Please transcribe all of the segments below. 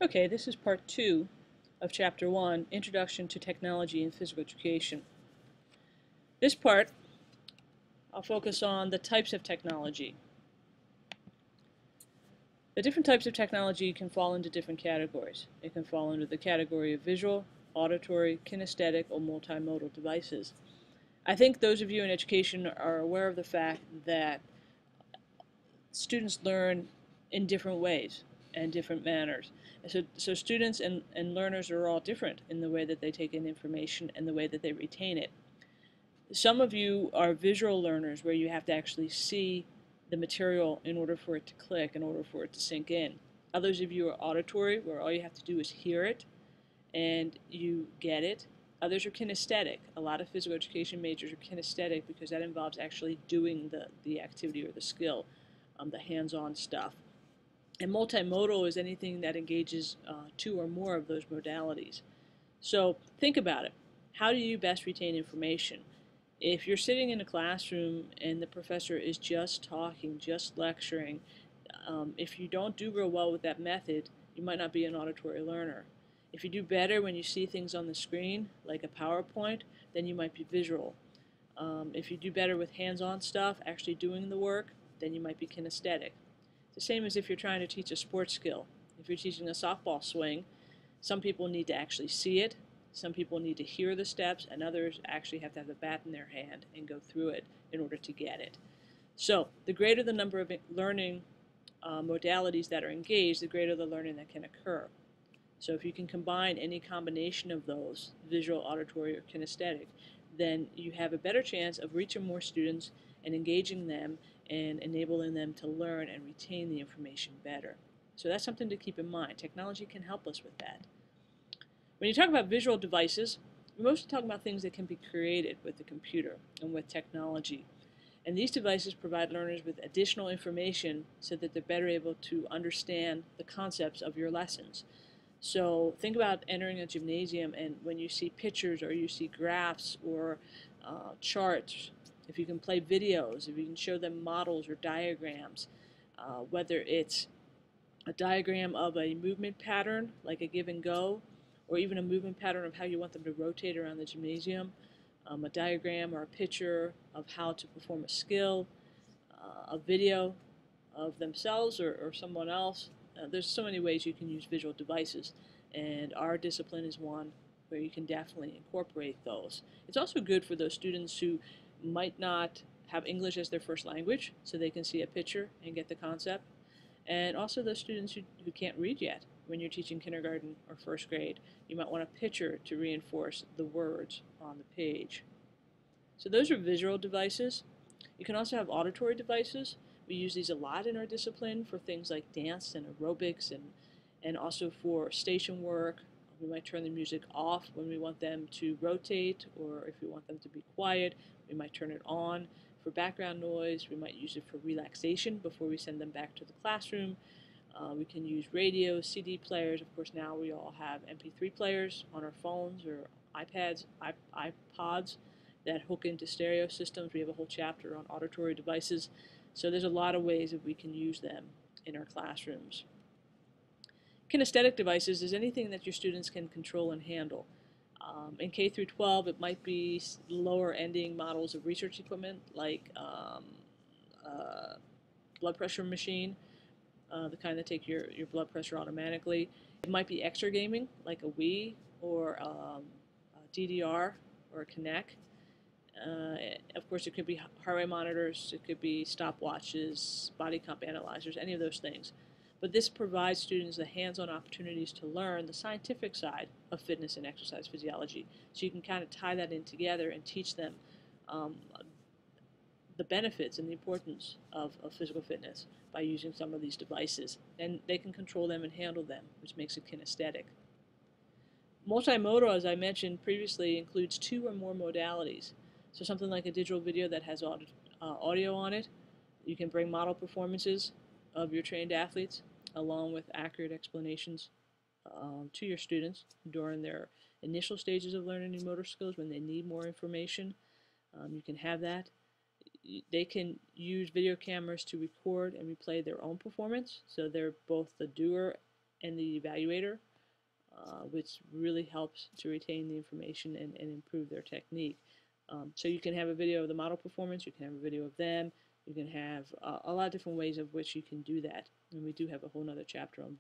Okay, this is part 2 of Chapter 1, Introduction to Technology in Physical Education. This part, I'll focus on the types of technology. The different types of technology can fall into different categories. It can fall under the category of visual, auditory, kinesthetic, or multimodal devices. I think those of you in education are aware of the fact that students learn in different ways and different manners. So students and learners are all different in the way that they take in information and the way that they retain it. Some of you are visual learners where you have to actually see the material in order for it to click, in order for it to sink in. Others of you are auditory where all you have to do is hear it and you get it. Others are kinesthetic. A lot of physical education majors are kinesthetic because that involves actually doing the activity or the skill, the hands-on stuff. And multimodal is anything that engages two or more of those modalities. So think about it. How do you best retain information? If you're sitting in a classroom and the professor is just talking, just lecturing, if you don't do real well with that method, you might not be an auditory learner. If you do better when you see things on the screen, like a PowerPoint, then you might be visual. If you do better with hands-on stuff, actually doing the work, then you might be kinesthetic. The same as if you're trying to teach a sports skill. If you're teaching a softball swing, some people need to actually see it, some people need to hear the steps, and others actually have to have the bat in their hand and go through it in order to get it. So the greater the number of learning modalities that are engaged, the greater the learning that can occur. So if you can combine any combination of those, visual, auditory, or kinesthetic, then you have a better chance of reaching more students and engaging them and enabling them to learn and retain the information better. So that's something to keep in mind. Technology can help us with that. When you talk about visual devices, we're mostly talking about things that can be created with the computer and with technology. And these devices provide learners with additional information so that they're better able to understand the concepts of your lessons. So think about entering a gymnasium, and when you see pictures or you see graphs or charts, if you can play videos, if you can show them models or diagrams, whether it's a diagram of a movement pattern like a give and go, or even a movement pattern of how you want them to rotate around the gymnasium, a diagram or a picture of how to perform a skill, a video of themselves or someone else. There's so many ways you can use visual devices, and our discipline is one where you can definitely incorporate those. It's also good for those students who might not have English as their first language, so they can see a picture and get the concept. And also those students who can't read yet. When you're teaching kindergarten or first grade, you might want a picture to reinforce the words on the page. So those are visual devices. You can also have auditory devices. We use these a lot in our discipline for things like dance and aerobics and also for station work. We might turn the music off when we want them to rotate, or if we want them to be quiet, we might turn it on. For background noise, we might use it for relaxation before we send them back to the classroom. We can use radio, CD players. Of course, now we all have MP3 players on our phones or iPads, iPods that hook into stereo systems. We have a whole chapter on auditory devices. So there's a lot of ways that we can use them in our classrooms. Kinesthetic devices is anything that your students can control and handle. In K through 12, it might be lower ending models of research equipment like blood pressure machine, the kind that take your blood pressure automatically. It might be extra gaming like a Wii or a DDR or a Kinect. Of course, it could be heart rate monitors, it could be stopwatches, body comp analyzers, any of those things. But this provides students the hands-on opportunities to learn the scientific side of fitness and exercise physiology. So you can kind of tie that in together and teach them um, the benefits and the importance of physical fitness by using some of these devices. And they can control them and handle them, which makes it kinesthetic. Multimodal, as I mentioned previously, includes two or more modalities. So something like a digital video that has audio on it. You can bring model performances of your trained athletes along with accurate explanations to your students during their initial stages of learning new motor skills when they need more information. You can have that. They can use video cameras to record and replay their own performance, so they're both the doer and the evaluator, which really helps to retain the information and improve their technique. So you can have a video of the model performance, you can have a video of them, you can have a lot of different ways of which you can do that. And we do have a whole nother chapter on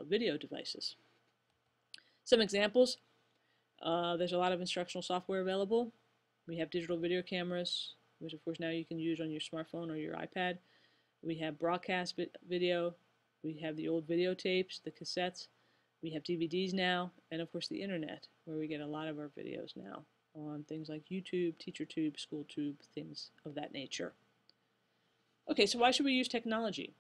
video devices. Some examples, there's a lot of instructional software available. We have digital video cameras, which of course now you can use on your smartphone or your iPad. We have broadcast video, we have the old videotapes, the cassettes, we have DVDs now, and of course the internet, where we get a lot of our videos now on things like YouTube, TeacherTube, SchoolTube, things of that nature. Okay, so why should we use technology?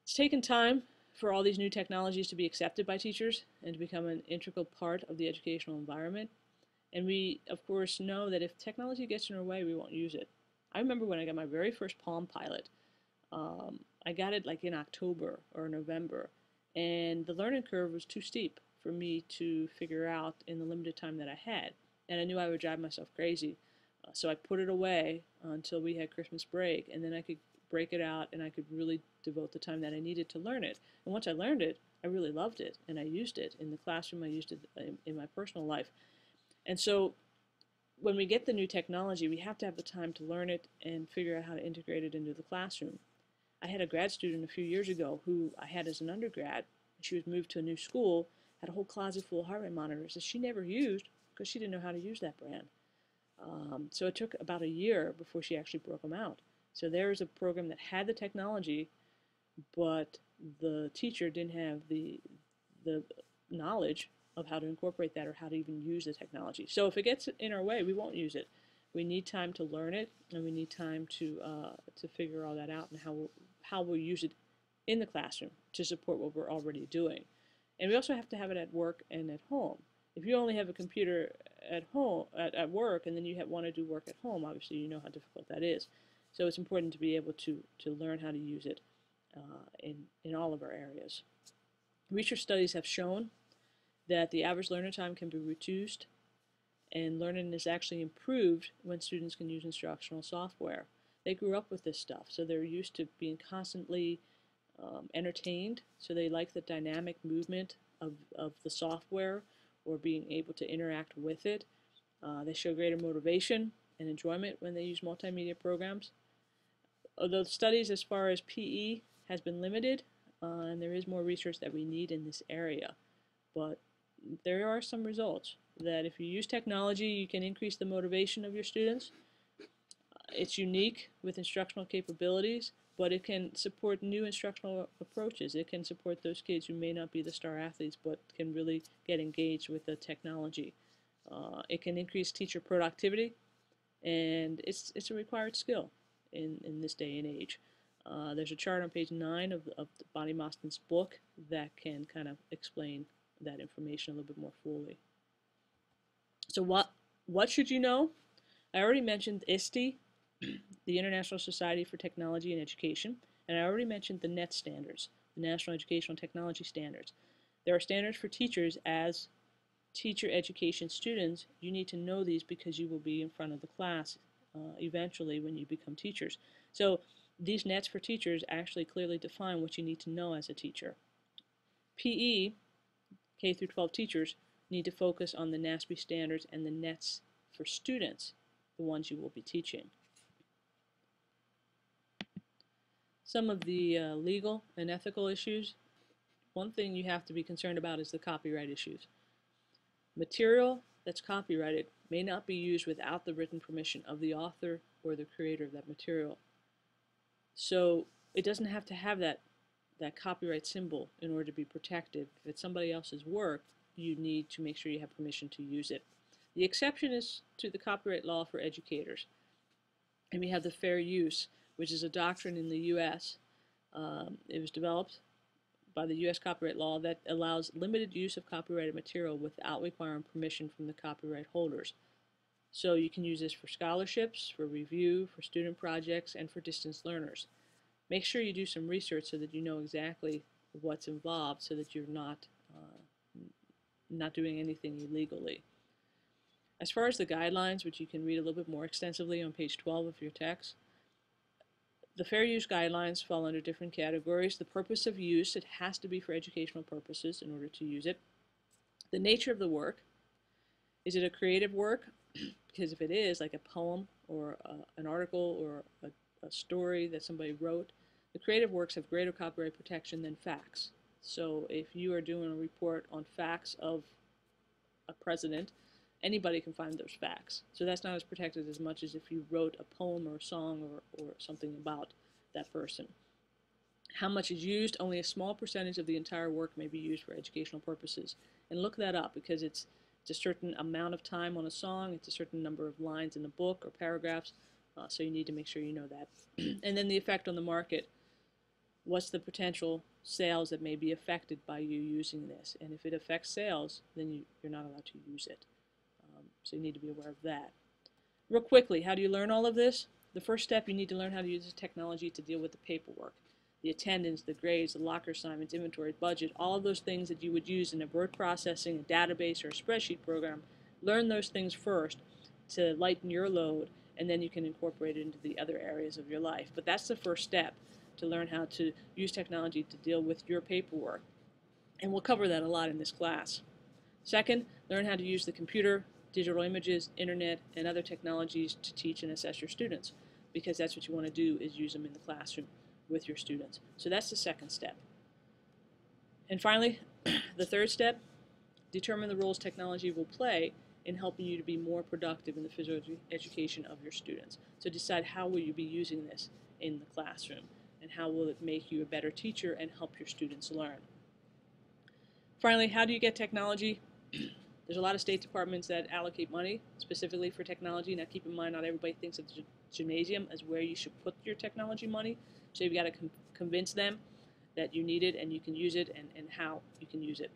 It's taken time for all these new technologies to be accepted by teachers and to become an integral part of the educational environment. And we, of course, know that if technology gets in our way, we won't use it. I remember when I got my very first Palm Pilot. I got it like in October or November, and the learning curve was too steep for me to figure out in the limited time that I had. And I knew I would drive myself crazy. So I put it away until we had Christmas break, and then I could break it out and I could really devote the time that I needed to learn it. And once I learned it, I really loved it, and I used it in the classroom, I used it in my personal life. And so when we get the new technology, we have to have the time to learn it and figure out how to integrate it into the classroom. I had a grad student a few years ago who I had as an undergrad. She was moved to a new school, had a whole closet full of heart rate monitors that she never used because she didn't know how to use that brand. So it took about a year before she actually broke them out. So there was a program that had the technology, but the teacher didn't have the knowledge of how to incorporate that or how to even use the technology. So if it gets in our way, we won't use it. We need time to learn it, and we need time to figure all that out and how we'll use it in the classroom to support what we're already doing. And we also have to have it at work and at home. If you only have a computer at home, at work, and then you want to do work at home, obviously you know how difficult that is. So it's important to be able to learn how to use it in all of our areas. Research studies have shown that the average learner time can be reduced, and learning is actually improved when students can use instructional software. They grew up with this stuff, so they're used to being constantly entertained, so they like the dynamic movement of the software or being able to interact with it. They show greater motivation and enjoyment when they use multimedia programs. Although studies as far as PE has been limited, and there is more research that we need in this area, but there are some results that if you use technology, you can increase the motivation of your students. It's unique with instructional capabilities, but it can support new instructional approaches. It can support those kids who may not be the star athletes, but can really get engaged with the technology. It can increase teacher productivity, and it's a required skill in this day and age. There's a chart on page 9 of Bonnie Mostyn's book that can kind of explain that information a little bit more fully. So what should you know? I already mentioned ISTE, the International Society for Technology and Education, and I already mentioned the NET standards, the National Educational Technology Standards. There are standards for teachers. As teacher education students, you need to know these because you will be in front of the class eventually when you become teachers. So these NETs for teachers actually clearly define what you need to know as a teacher. PE, K through 12 teachers, need to focus on the NASB standards and the NETs for students, the ones you will be teaching. Some of the legal and ethical issues. One thing you have to be concerned about is the copyright issues. Material that's copyrighted may not be used without the written permission of the author or the creator of that material. So it doesn't have to have that copyright symbol in order to be protected. If it's somebody else's work, you need to make sure you have permission to use it. The exception is to the copyright law for educators. And we have the fair use, which is a doctrine in the U.S. It was developed by the U.S. copyright law that allows limited use of copyrighted material without requiring permission from the copyright holders. So you can use this for scholarships, for review, for student projects, and for distance learners. Make sure you do some research so that you know exactly what's involved, so that you're not doing anything illegally. As far as the guidelines, which you can read a little bit more extensively on page 12 of your text, The fair use guidelines fall under different categories. The purpose of use, it has to be for educational purposes in order to use it. The nature of the work, is it a creative work? Because if it is, like a poem or an article or a story that somebody wrote, the creative works have greater copyright protection than facts. So if you are doing a report on facts of a president, anybody can find those facts. So that's not as protected as much as if you wrote a poem or a song or something about that person. How much is used? Only a small percentage of the entire work may be used for educational purposes. And look that up, because it's a certain amount of time on a song, it's a certain number of lines in a book or paragraphs, so you need to make sure you know that. And then the effect on the market. What's the potential sales that may be affected by you using this? And if it affects sales, then you're not allowed to use it. So you need to be aware of that. Real quickly, how do you learn all of this? The first step, you need to learn how to use this technology to deal with the paperwork, the attendance, the grades, the locker assignments, inventory, budget, all of those things that you would use in a word processing, a database, or a spreadsheet program. Learn those things first to lighten your load, and then you can incorporate it into the other areas of your life. But that's the first step, to learn how to use technology to deal with your paperwork. And we'll cover that a lot in this class. Second, learn how to use the computer, digital images, internet, and other technologies to teach and assess your students, because that's what you want to do, is use them in the classroom with your students. So that's the second step. And finally, the third step, determine the roles technology will play in helping you to be more productive in the physical education of your students. So decide, how will you be using this in the classroom, and how will it make you a better teacher and help your students learn. Finally, how do you get technology? There's a lot of state departments that allocate money specifically for technology. Now keep in mind, not everybody thinks of the gymnasium as where you should put your technology money. So you've got to convince them that you need it and you can use it, and how you can use it.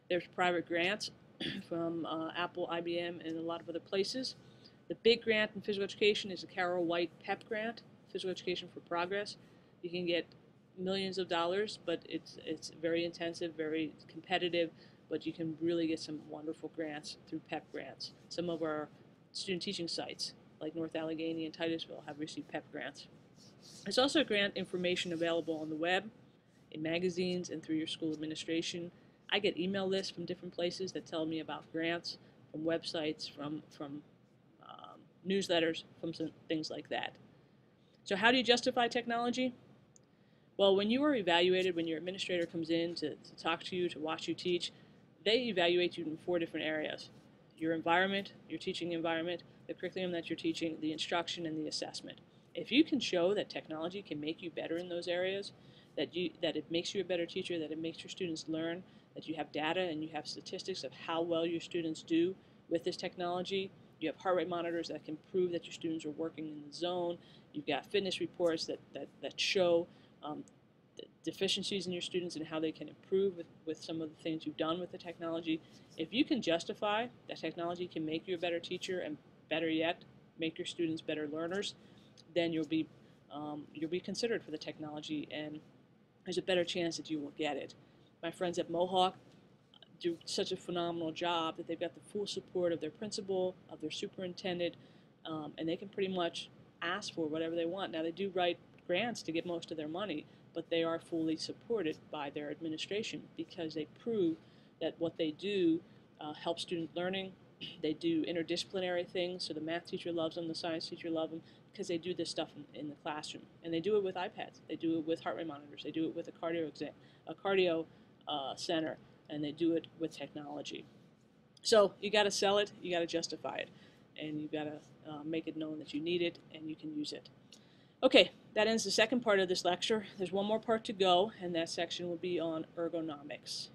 There's private grants from Apple, IBM, and a lot of other places. The big grant in physical education is the Carol White PEP grant, Physical Education for Progress. You can get millions of dollars, but it's very intensive, very competitive, but you can really get some wonderful grants through PEP grants. Some of our student teaching sites, like North Allegheny and Titusville, have received PEP grants. There's also grant information available on the web, in magazines, and through your school administration. I get email lists from different places that tell me about grants, from websites, from newsletters, from some things like that. So how do you justify technology? Well, when you are evaluated, when your administrator comes in to talk to you, to watch you teach, they evaluate you in 4 different areas: your environment, your teaching environment, the curriculum that you're teaching, the instruction, and the assessment. If you can show that technology can make you better in those areas, that it makes you a better teacher, that it makes your students learn, that you have data and you have statistics of how well your students do with this technology, you have heart rate monitors that can prove that your students are working in the zone, you've got fitness reports that show deficiencies in your students and how they can improve with some of the things you've done with the technology. If you can justify that technology can make you a better teacher, and better yet, make your students better learners, then you'll be considered for the technology, and there's a better chance that you will get it. My friends at Mohawk do such a phenomenal job that they've got the full support of their principal, of their superintendent, and they can pretty much ask for whatever they want. Now, they do write grants to get most of their money, but they are fully supported by their administration, because they prove that what they do helps student learning. They do interdisciplinary things, so the math teacher loves them, the science teacher loves them, because they do this stuff in the classroom. And they do it with iPads, they do it with heart rate monitors, they do it with a cardio center, and they do it with technology. So you got to sell it, you got to justify it, and you got to make it known that you need it and you can use it. Okay, that ends the second part of this lecture. There's one more part to go, and that section will be on ergonomics.